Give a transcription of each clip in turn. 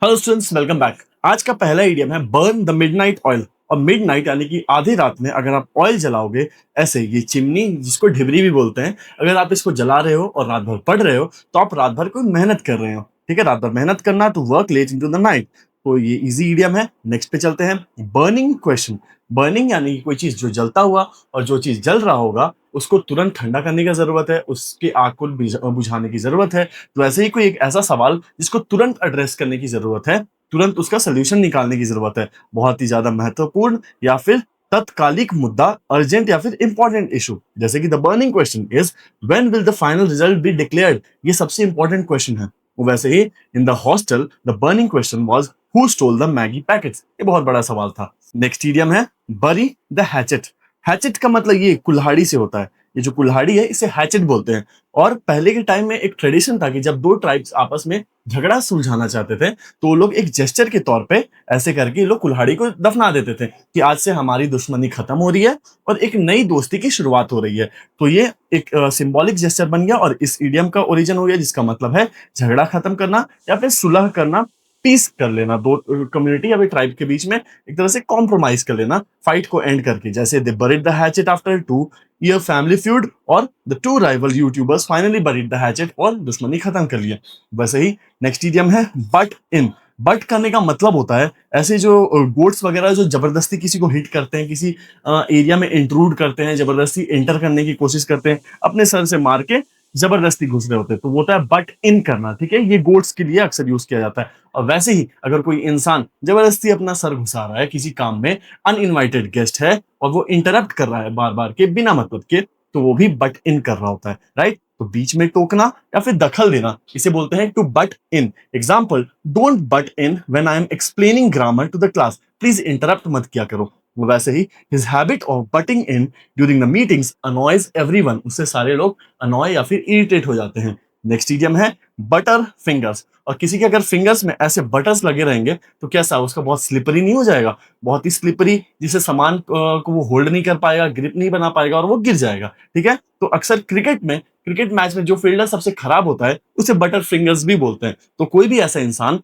Hello students, welcome back. आज का पहला इडियम है बर्न द मिडनाइट ऑयल। और मिडनाइट यानी कि आधी रात में अगर आप ऑयल जलाओगे, ऐसे ये चिमनी जिसको ढिबरी भी बोलते हैं, अगर आप इसको जला रहे हो और रात भर पढ़ रहे हो तो आप रात भर कोई मेहनत कर रहे हो। ठीक है, रात भर मेहनत करना तो work late into the night. तो ये इजी इडियम है। नेक्स्ट पे चलते हैं। Burning question. बर्निंग यानी कि कोई चीज जो जलता हुआ, और जो चीज जल रहा होगा उसको तुरंत ठंडा करने की जरूरत है, उसकी आग को बुझाने की जरूरत है। तो ऐसे ही कोई एक ऐसा सवाल जिसको तुरंत एड्रेस करने की जरूरत है, तुरंत उसका सोल्यूशन निकालने की जरूरत है, बहुत ही ज्यादा महत्वपूर्ण या फिर तत्कालिक मुद्दा, अर्जेंट या फिर इंपॉर्टेंट इशू, जैसे कि the burning question is when will the final result be declared. ये सबसे इंपॉर्टेंट क्वेश्चन है। वैसे ही in the hostel the burning question was who stole the Maggi packets. ये बहुत बड़ा सवाल था। नेक्स्ट इडियम है बरी द हैचेट। हैचेट का मतलब ये कुल्हाड़ी से होता है। ये जो कुल्हाड़ी है इसे हैचेट बोलते हैं। और पहले के टाइम में एक ट्रेडिशन था कि जब दो ट्राइब्स आपस में झगड़ा सुलझाना चाहते थे तो वो लोग एक जेस्चर के तौर पे ऐसे करके ये लोग कुल्हाड़ी को दफना देते थे कि आज से हमारी दुश्मनी खत्म हो रही है और एक नई दोस्ती की शुरुआत हो रही है। तो ये एक सिंबॉलिक जेस्चर बन गया और इस इडियम का ओरिजिन हो गया, जिसका मतलब है झगड़ा खत्म करना या फिर सुलह करना, पीस कर लेना, दो कम्युनिटी या फिर ट्राइब के बीच में एक तरह से कॉम्प्रोमाइज कर लेना, फाइट को एंड करके। जैसे they buried the hatchet after 2 year family feud, और the two rival YouTubers finally buried the hatchet, और दुश्मनी खत्म कर लिया। वैसे ही नेक्स्ट इडियम है बट इन। बट करने का मतलब होता है ऐसे जो गोट्स वगैरह जो जबरदस्ती किसी को हिट करते हैं, किसी एरिया में इंट्रूड करते हैं, जबरदस्ती एंटर करने की कोशिश करते हैं, अपने सर से मार के जबरदस्ती घुस रहे होते हैं, तो वो होता है बट इन करना। ठीक है, ये गोट्स के लिए अक्सर यूज किया जाता है। और वैसे ही अगर कोई इंसान जबरदस्ती अपना सर घुसा रहा है किसी काम में, अनइनवाइटेड गेस्ट है और वो इंटरप्ट कर रहा है बार बार के बिना मतलब के, तो वो भी बट इन कर रहा होता है। राइट, तो बीच में टोकना या फिर दखल देना, इसे बोलते हैं to butt in. Example, don't butt in when I am explaining grammar to the class. Please interrupt मत किया करो। वैसे ही his habit of butting in during the meetings annoys everyone. उससे सारे लोग अनॉय या फिर इरिटेट हो जाते हैं। नेक्स्ट इडियम है बटर फिंगर्स। और किसी के अगर फिंगर्स में ऐसे बटर्स लगे रहेंगे तो कैसा, उसका बहुत स्लिपरी नहीं हो जाएगा, बहुत ही स्लिपरी, जिसे सामान को वो होल्ड नहीं कर पाएगा, ग्रिप नहीं बना पाएगा और वो गिर जाएगा। ठीक है, तो अक्सर क्रिकेट मैच में जो फील्डर सबसे खराब होता है उसे बटर फिंगर्स भी बोलते हैं। तो कोई भी ऐसा इंसान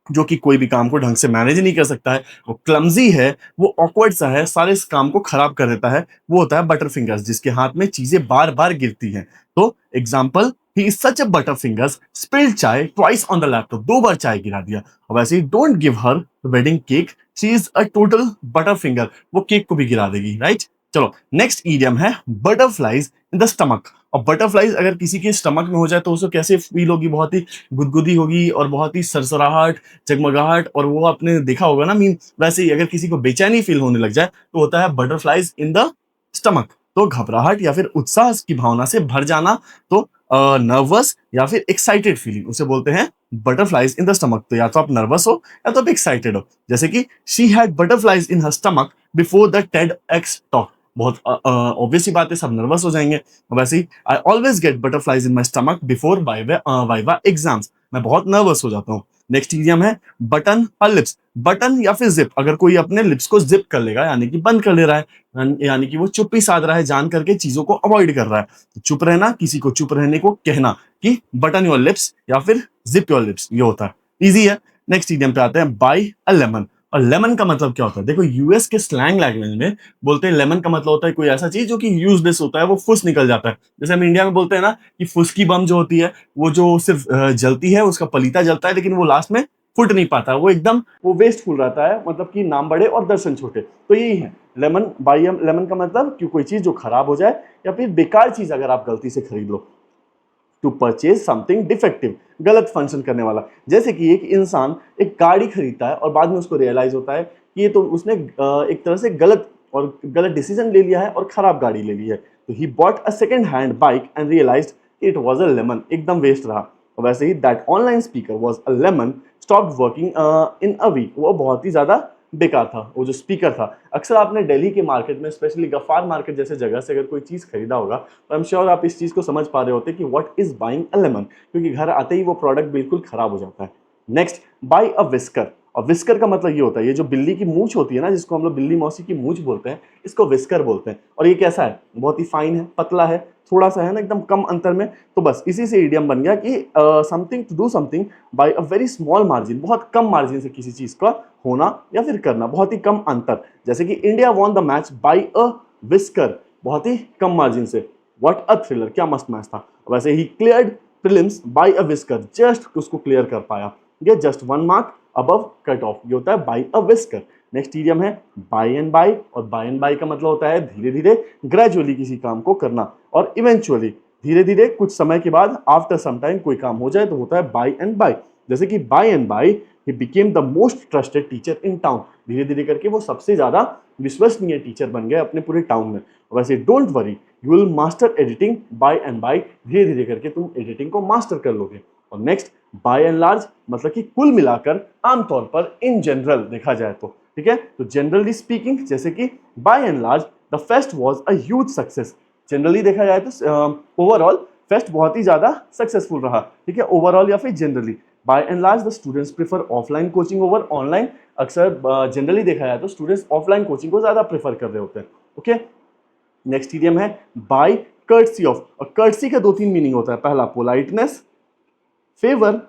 जो कि कोई भी काम को ढंग से मैनेज नहीं कर सकता है, वो क्लमजी है, वो ऑकवर्ड सा है, सारे इस काम को खराब कर देता है, वो होता है बटर फिंगर्स, जिसके हाथ में चीजें बार बार गिरती हैं। तो example, he is such a butter fingers, spilled चाय ट्वाइस ऑन द लैपटॉप। 2 बार चाय गिरा दिया। और वैसे ही don't give her wedding cake, she is a total butter finger. वो केक को भी गिरा देगी। राइट, चलो नेक्स्ट ईडियम है बटरफ्लाइज इन द स्टमक। और बटरफ्लाइज अगर किसी के स्टमक में हो जाए तो उसको कैसे फील होगी, बहुत ही गुदगुदी होगी और बहुत ही सरसराहट, जगमगाहट, और वो आपने देखा होगा ना मीन। वैसे ही अगर किसी को बेचैनी फील होने लग जाए तो होता है बटरफ्लाइज इन द स्टमक। तो घबराहट या फिर उत्साह की भावना से भर जाना, तो नर्वस या फिर एक्साइटेड फीलिंग, उसे बोलते हैं बटरफ्लाइज इन द स्टमक। तो या तो आप नर्वस हो या तो आप एक्साइटेड हो। जैसे कि she had butterflies in her stomach before the TEDx talk. बहुत ऑब्वियस ही बात है, सब नर्वस हो जाएंगे। वैसे ही I always get butterflies in my stomach before viva exams. मैं बहुत नर्वस हो जाता हूँ। नेक्स्ट इडियम है बटन और लिप्स। बटन या फिर जिप, अगर कोई अपने लिप्स को जिप कर लेगा यानी कि बंद कर ले रहा है, यानी कि वो चुप्पी साध रहा है, जान करके चीजों को अवॉइड कर रहा है। तो चुप रहना, किसी को चुप रहने को कहना कि बटन योर लिप्स या फिर जिप योर लिप्स, ये होता है। इजी है। नेक्स्ट इडियम पे आते हैं बाई अ लेमन। और लेमन का मतलब क्या होता है, देखो यूएस के स्लैंग लैंग्वेज में बोलते हैं लेमन का मतलब होता है कोई ऐसा चीज जो कि यूजलेस होता है, वो फुस निकल जाता है। जैसे हम इंडिया में बोलते हैं ना कि फुसकी बम जो होती है, वो जो सिर्फ जलती है, उसका पलीता जलता है लेकिन वो लास्ट में फुट नहीं पाता, वो एकदम वो वेस्टफुल रहता है, मतलब कि नाम बड़े और दर्शन छोटे। तो यही है लेमन बाई लेमन का मतलब कि कोई चीज जो खराब हो जाए या फिर बेकार चीज अगर आप गलती से खरीद लो। टू परचेज समथिंग डिफेक्टिव, गलत फंक्शन करने वाला। जैसे कि एक इंसान एक गाड़ी खरीदता है और बाद में उसको रियलाइज होता है कि ये तो उसने एक तरह से गलत डिसीजन ले लिया है और खराब गाड़ी ले ली है। तो he bought a second hand bike and realised it was a lemon, एकदम वेस्ट रहा। और वैसे ही that online speaker was a lemon, stopped working in a week. वो बहुत ही ज्यादा बेकार था वो जो स्पीकर था। अक्सर आपने दिल्ली के मार्केट में, स्पेशली गफ्फार मार्केट जैसे जगह से अगर कोई चीज खरीदा होगा तो आई एम श्योर आप इस चीज को समझ पा रहे होते कि what is buying a lemon, क्योंकि घर आते ही वो प्रोडक्ट बिल्कुल खराब हो जाता है। Next, bye a whisker. और विस्कर का मतलब ये होता है, ये जो बिल्ली की मूंछ होती है ना, जिसको हम लोग बिल्ली मौसी की मूंछ बोलते हैं, इसको विस्कर बोलते हैं। और ये कैसा है, बहुत ही फाइन है, पतला है, थोड़ा सा है ना एकदम कम अंतर में, तो बस इसी से इडियम बन गया कि something to do something by a very small margin, बहुत कम मार्जिन से किसी चीज का होना या फिर करना, बहुत ही कम अंतर। जैसे कि India won the match by a whisker, बहुत ही कम मार्जिन से। व्हाट अ थ्रिलर, क्या मस्त मैच था। वैसे ही cleared prelims by a whisker, just उसको क्लियर कर पाया, ये just 1 mark above cut off, ये होता है by a whisker. Next idiom है बाय एंड बाय, और बाय एंड बाय का मतलब होता है धीरे धीरे, ग्रेजुअली किसी काम को करना, और इवेंचुअली धीरे धीरे कुछ समय के बाद, आफ्टर सम टाइम कोई काम हो जाए तो होता है बाय एंड बाय। जैसे कि by and by he became the most trusted teacher in town, धीरे धीरे करके वो सबसे ज्यादा विश्वसनीय टीचर बन गए अपने पूरे टाउन में। वैसे don't worry you will master editing by and by, धीरे धीरे करके तुम एडिटिंग को मास्टर कर लोगे। और नेक्स्ट बाय एंड लार्ज, मतलब कि कुल मिलाकर, आमतौर पर, इन जनरल देखा जाए तो, ठीक है। तो जनरली स्पीकिंग, जैसे कि by and large the fest was a huge success, generally देखा जाए तो ओवरऑल फेस्ट बहुत ही ज्यादा सक्सेसफुल रहा, ठीक है, ओवरऑल या फिर generally. By and large the students prefer offline coaching over online, अक्सर जनरली देखा जाए तो स्टूडेंट्स ऑफलाइन कोचिंग को ज्यादा प्रेफर कर रहे होते हैं। ओके, नेक्स्ट इडियम है बाय कर्टसी ऑफ, और कर्टसी का 2-3 मीनिंग होता है। पहला पोलाइटनेस, फेवर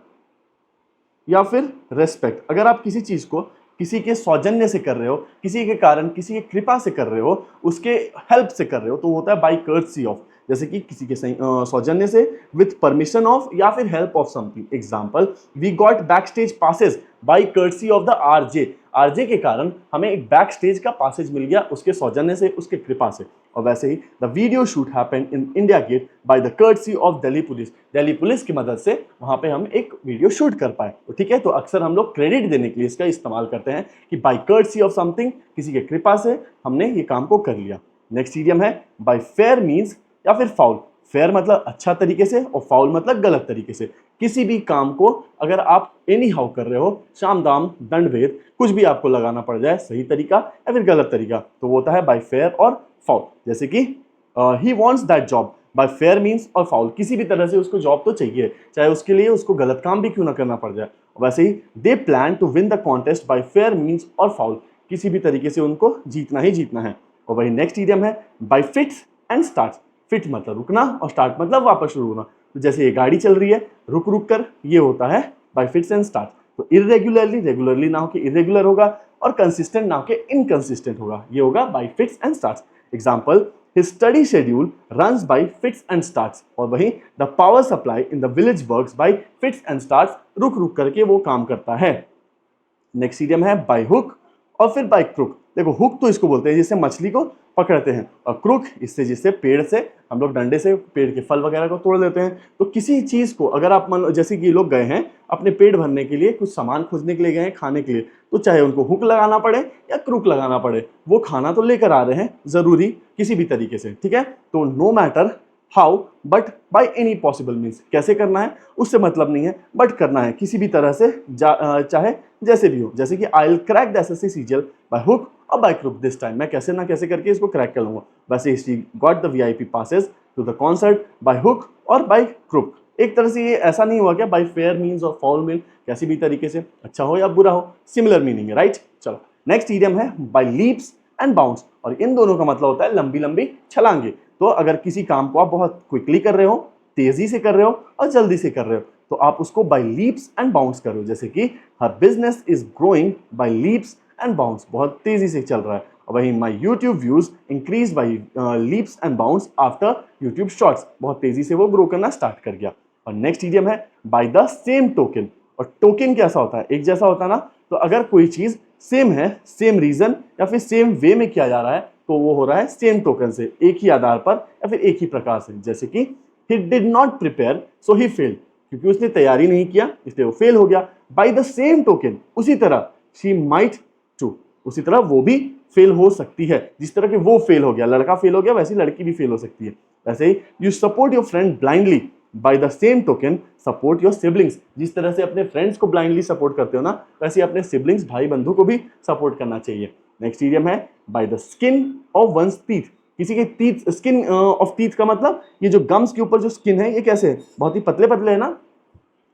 या फिर रेस्पेक्ट। अगर आप किसी चीज को किसी के सौजन्य से कर रहे हो, किसी के कारण, किसी की कृपा से कर रहे हो, उसके हेल्प से कर रहे हो, तो होता है बाय कर्टसी ऑफ। जैसे कि किसी के सौजन्य से, विथ परमिशन ऑफ, या फिर help of something. Example, we got back stage passes by courtesy of the RJ, RJ के कारण हमें एक बैक स्टेज का पासेज मिल गया उसके सौजन्य से, उसके कृपा से। और वैसे ही the video shoot happened in India Gate by the courtesy of Delhi police, Delhi police की मदद से वहां पे हम एक वीडियो शूट कर पाए। तो ठीक है, तो अक्सर हम लोग क्रेडिट देने के लिए इसका इस्तेमाल करते हैं कि बाय कर्टसी ऑफ समथिंग, किसी के कृपा से हमने ये काम को कर लिया। नेक्स्ट इडियम है बाय फेयर मीन्स या फिर फाउल। फेयर मतलब अच्छा तरीके से, और फाउल मतलब गलत तरीके से। किसी भी काम को अगर आप एनी हाउ कर रहे हो, शाम दाम दंड भेद, कुछ भी आपको लगाना पड़ जाए, सही तरीका या फिर गलत तरीका, तो वो होता है बाय फेयर और फाउल। जैसे कि he wants that job by fair means और फाउल, किसी भी तरह से उसको जॉब तो चाहिए, चाहे उसके लिए उसको गलत काम भी क्यों ना करना पड़ जाए। वैसे ही they plan to win the contest by fair means और फाउल, किसी भी तरीके से उनको जीतना ही जीतना है। और वही नेक्स्ट इडियम है bye fits and starts. Fit मतलब रुकना, और स्टार्ट मतलब वापस शुरू होना। तो जैसे ये गाड़ी चल रही है रुक रुक कर, ये होता है बाय फिट्स एंड स्टार्ट। तो इरेगुलरली, रेगुलरली ना होके इरेगुलर होगा, और कंसिस्टेंट ना होके इनकंसिस्टेंट होगा, ये होगा bye fits and starts. Example, his study schedule runs by fits and starts, और वहीं the power supply in the village works by fits and starts, रुक रुक करके वो काम करता है। नेक्स्ट इडियम है बाय हुक और फिर बाय क्रुक। देखो हुक तो इसको बोलते हैं जिससे मछली को पकड़ते हैं, और क्रुक इससे जिससे पेड़ से हम लोग डंडे से पेड़ के फल वगैरह को तोड़ देते हैं। तो किसी चीज को अगर आप मान, जैसे कि लोग गए हैं अपने पेट भरने के लिए, कुछ सामान खोजने के लिए गए हैं खाने के लिए, तो चाहे उनको हुक लगाना पड़े या क्रुक लगाना पड़े, वो खाना तो लेकर आ रहे हैं जरूरी किसी भी तरीके से, ठीक है। तो no matter how but by any possible means, कैसे करना है उससे मतलब नहीं है, बट करना है किसी भी तरह से, चाहे जैसे भी हो। जैसे कि I will crack the assessee CGL bye hook और बाय क्रुक दिस टाइम, मैं कैसे ना कैसे करके इसको क्रैक कर लूंगा। वैसे ही got the VIP passes to the concert by hook और बाय क्रुक। एक तरह से ये ऐसा नहीं हुआ क्या बाय फेयर मीन्स और फाउल मीन, कैसी भी तरीके से, अच्छा हो या बुरा हो, सिमिलर मीनिंग है, राइट। चलो नेक्स्ट इडियम है बाय लीप्स एंड बाउंड्स, और इन दोनों का मतलब होता है लंबी लंबी छलांगे। तो अगर किसी काम को आप बहुत क्विकली कर रहे हो, तेजी से कर रहे हो और जल्दी से कर रहे हो, तो आप उसको बाय लीप्स एंड बाउंड्स करो। जैसे कि her business is growing by leaps and bounds, बहुत तेजी से चल रहा है। और वही my YouTube views increase by leaps and bounds after YouTube shorts, बहुत तेजी से वो ग्रो करना स्टार्ट कर गया। और नेक्स्ट इडियम है बाय द सेम टोकन। और टोकन कैसा होता है, एक जैसा होता है ना। तो अगर कोई चीज सेम है, सेम रीजन या फिर सेम वे में किया जा रहा है, तो वो हो रहा है सेम टोकन से, एक ही आधार पर या फिर एक ही प्रकार से। जैसे कि he did not prepare so he failed, क्योंकि उसने तैयारी नहीं किया इसलिए वो फेल हो गया। by the same token, उसी तरह she might too, उसी तरह वो भी फेल हो सकती है। जिस तरह के वो फेल हो गया, लड़का फेल हो गया, वैसे लड़की भी फेल हो सकती है। वैसे ही you support your friend blindly, by the same token support your siblings, जिस तरह से अपने फ्रेंड्स को ब्लाइंडली सपोर्ट करते हो ना, वैसे अपने सिबलिंग्स भाई बंधु को भी सपोर्ट करना चाहिए। नेक्स्ट इडियम है by the skin of one's teeth. किसी के टीथ, स्किन ऑफ टीथ का मतलब ये जो गम्स के ऊपर जो स्किन है, ये कैसे है, बहुत ही पतले पतले है ना,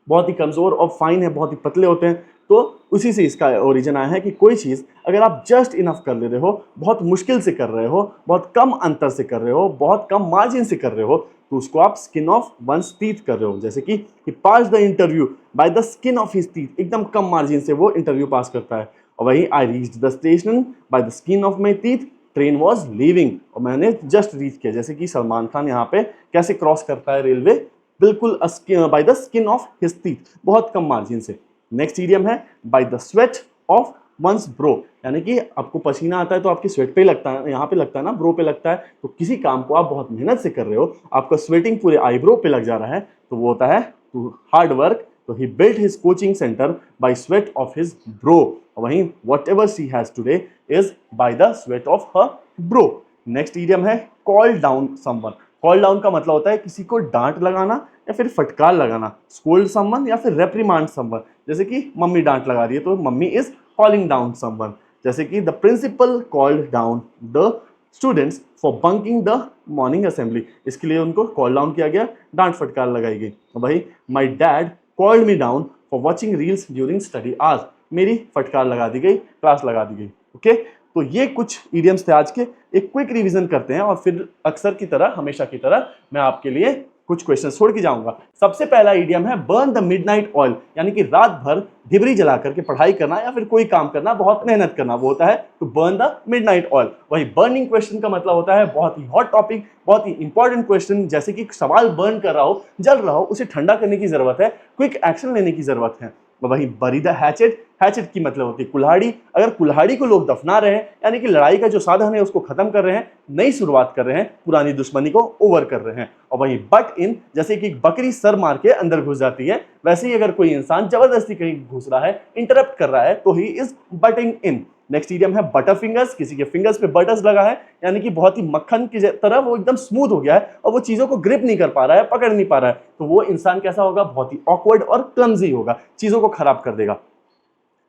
बहुत ही कमजोर और फाइन है, बहुत ही पतले होते हैं। तो उसी से इसका ओरिजिन आया है कि कोई चीज अगर आप जस्ट इनफ कर ले रहे हो, बहुत मुश्किल से कर रहे हो, बहुत कम अंतर से कर रहे हो, बहुत कम मार्जिन से कर रहे हो, तो उसको आप स्किन ऑफ वंस टीथ कर रहे हो। जैसे कि he pass the interview by the skin of his teeth, एकदम कम मार्जिन से वो इंटरव्यू पास करता है। और वही I reached the station bye the skin of my teeth, train was leaving, और मैंने जस्ट रीच किया। जैसे कि सलमान खान यहाँ पे कैसे क्रॉस करता है रेलवे, बिल्कुल by the skin of his teeth, बहुत कम मार्जिन से। नेक्स्ट इडियम है by the sweat of one's brow, यानी कि आपको पसीना आता है तो आपकी स्वेट पे लगता है, यहाँ पे लगता है ना, ब्रो पे लगता है। तो किसी काम को आप बहुत मेहनत से कर रहे हो, आपका स्वेटिंग पूरे आईब्रो पे लग जा रहा है, तो वो होता है टू हार्ड वर्क। तो he built his coaching centre by sweat of his brow. वहीं whatever she has today is by the sweat of her brow. Next idiom है call down someone. Call down का मतलब होता है किसी को डांट लगाना या फिर फटकार लगाना, स्कोल्ड समवन या फिर रेप्रीमांड समवन। जैसे कि मम्मी डांट लगा रही है तो mummy is calling down someone. जैसे कि the principal called down the students for bunking the morning assembly, इसके लिए उनको कॉल डाउन किया गया, डांट फटकार लगाई गई। तो भाई my dad called me down for watching reels during study आज, मेरी फटकार लगा दी गई, क्लास लगा दी गई। ओके, तो ये कुछ इडियम्स थे आज के। एक क्विक रिवीजन करते हैं और फिर अक्सर की तरह, हमेशा की तरह मैं आपके लिए कुछ क्वेश्चन छोड़ के जाऊंगा। सबसे पहला इडियम है बर्न द मिडनाइट ऑयल, यानी कि रात भर ढिबरी जला करके पढ़ाई करना या फिर कोई काम करना, बहुत मेहनत करना, वो होता है to burn the midnight oil. वही बर्निंग क्वेश्चन का मतलब होता है बहुत ही हॉट टॉपिक, बहुत ही इंपॉर्टेंट क्वेश्चन, जैसे कि सवाल बर्न कर रहा हो, जल रहा हो, उसे ठंडा करने की जरूरत है, क्विक एक्शन लेने की जरूरत है। वही बरी द हैचेट, हैचेट की मतलब होती है कुल्हाड़ी। अगर कुल्हाड़ी को लोग दफना रहे हैं, यानी कि लड़ाई का जो साधन है उसको खत्म कर रहे हैं, नई शुरुआत कर रहे हैं, पुरानी दुश्मनी को ओवर कर रहे हैं। और वही बट इन, जैसे कि बकरी सर मार के अंदर घुस जाती है, वैसे ही अगर कोई इंसान जबरदस्ती कहीं घुस रहा है, इंटरप्ट कर रहा है, तो he is butting in. Next idiom है बटर फिंगर्स, किसी के फिंगर्स पे बटर्स लगा है, यानी कि बहुत ही मक्खन की तरह वो एकदम स्मूथ हो गया है और वो चीजों को ग्रिप नहीं कर पा रहा है, पकड़ नहीं पा रहा है, तो वो इंसान कैसा होगा, बहुत ही ऑकवर्ड और क्लमजी होगा, चीजों को खराब कर देगा।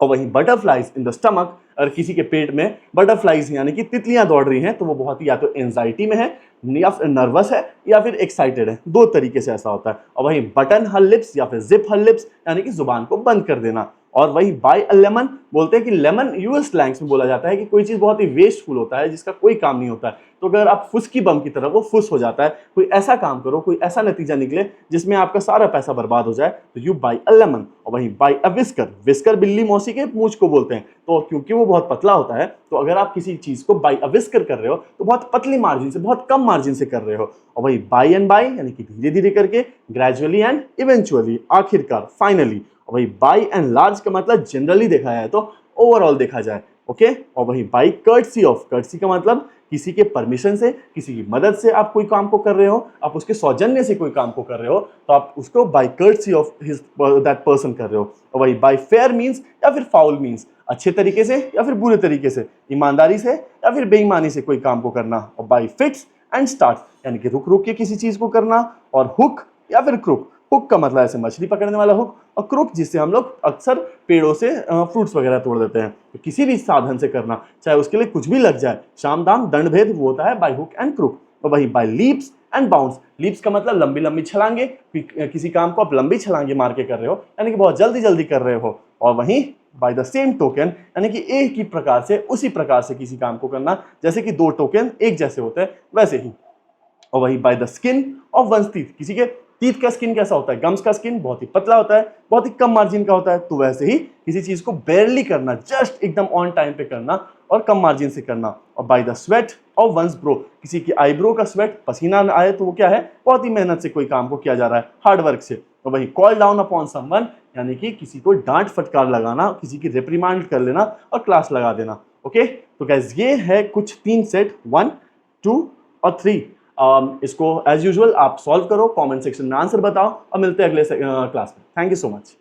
और वहीं बटरफ्लाइज इन द स्टमक, अगर किसी के पेट में बटरफ्लाइज यानी कि तितलियां दौड़ रही हैं, तो वो बहुत ही या तो एंजाइटी में है, या फिर नर्वस है, या फिर एक्साइटेड है, दो तरीके से ऐसा होता है। और वहीं बटन हर लिप्स या फिर जिप हर लिप्स, यानी कि जुबान को बंद कर देना। और वही बाय अ लेमन, बोलते हैं कि लेमन यूएस स्लैंग्स में बोला जाता है कि कोई चीज बहुत ही वेस्टफुल होता है, जिसका कोई काम नहीं होता है। तो अगर आप फुसकी बम की तरह वो फुस हो जाता है, कोई ऐसा काम करो, कोई ऐसा नतीजा निकले जिसमें आपका सारा पैसा बर्बाद हो जाए, तो यू बाय अ लेमन। और वहीं बाय अ विस्कर, विस्कर बिल्ली मौसी के मूंछ को बोलते हैं, तो क्योंकि वो बहुत पतला होता है, तो अगर आप किसी चीज को बाय अ विस्कर कर रहे हो तो बहुत पतली मार्जिन से, बहुत कम मार्जिन से कर रहे हो। और वही बाय एंड बाय, यानी कि धीरे धीरे करके, ग्रेजुअली एंड इवेंचुअली, आखिरकार, फाइनली। वही बाय एंड लार्ज का मतलब जनरली देखा जाए तो ओवरऑल देखा जाए। ओके, और वही बाय कर्टसी ऑफ, कर्टसी का मतलब किसी के परमिशन से, किसी की मदद से आप कोई काम को कर रहे हो, आप उसके सौजन्य से कोई काम को कर रहे हो, तो आप उसको by courtesy of his that person कर रहे हो। और वही बाय फेयर मीन्स या फिर फाउल मीन्स, अच्छे तरीके से या फिर बुरे तरीके से, ईमानदारी से या फिर बेईमानी से कोई काम को करना। और बाय फिट्स एंड स्टार्ट, यानी कि रुक रुक के किसी चीज को करना। और हुक या फिर क्रुक, हुक का मतलब ऐसे मछली पकड़ने वाला हुक, और क्रुक जिससे हम लोग अक्सर पेड़ों से फ्रूट्स वगैरह तोड़ देते हैं, तो किसी भी साधन से करना, चाहे उसके लिए कुछ भी लग जाए, शाम दाम दंड भेद, वो होता है बाय हुक एंड क्रुक। और वही by leaps and bounds, leaps का मतलब लंबी लंबी छलांगे, किसी काम को आप लंबी छलांगे मार के कर रहे हो, यानी कि बहुत जल्दी जल्दी कर रहे हो। और वहीं बाय द सेम टोकन, यानी कि एक ही प्रकार से, उसी प्रकार से किसी काम को करना, जैसे कि दो टोकन एक जैसे होते हैं वैसे ही। और वही by the skin of one's teeth, किसी के टीथ का स्किन कैसा होता है, गम्स का स्किन बहुत ही पतला होता है, बहुत ही कम मार्जिन का होता है, तो वैसे ही किसी चीज को बेयरली करना, जस्ट एकदम ऑन टाइम पे करना और कम मार्जिन से करना। और by the sweat of one's brow, किसी की आईब्रो का स्वेट, पसीना आए, तो वो क्या है, बहुत ही मेहनत से कोई काम को किया जा रहा है, हार्ड वर्क से। और वही कॉल डाउन अपॉन समवन, यानी कि किसी को डांट फटकार लगाना, किसी की रिप्रीमांड कर लेना और क्लास लगा देना। ओके, तो गाइस ये है कुछ 3 सेट, 1, 2 और 3। इसको एज यूजुअल आप सॉल्व करो, कमेंट सेक्शन में आंसर बताओ और मिलते हैं अगले क्लास में। Thank you so much.